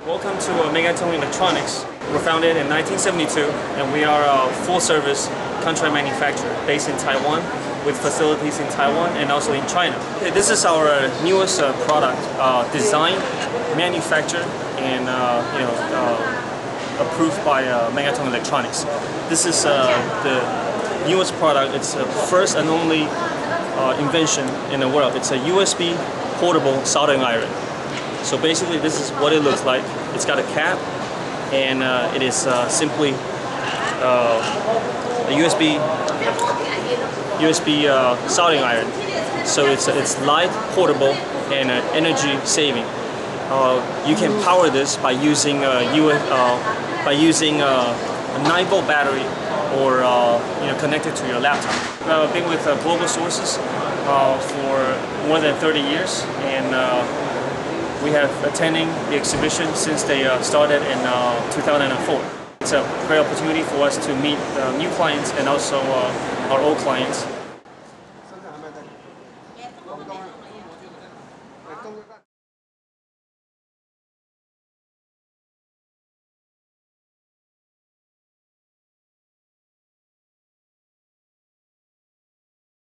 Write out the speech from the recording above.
Welcome to Megatone Electronics. We're founded in 1972 and we are a full-service contract manufacturer based in Taiwan with facilities in Taiwan and also in China. This is our newest product, designed, manufactured, and approved by Megatone Electronics. This is the newest product. It's the first and only invention in the world. It's a USB portable soldering iron. So basically this is what it looks like. It's got a cap and it is simply a USB soldering iron. So it's light, portable, and energy saving. You can power this by using a 9-volt battery or connected to your laptop. I've been with global sources for more than 30 years, and we have attending the exhibition since they started in 2004. It's a great opportunity for us to meet new clients and also our old clients.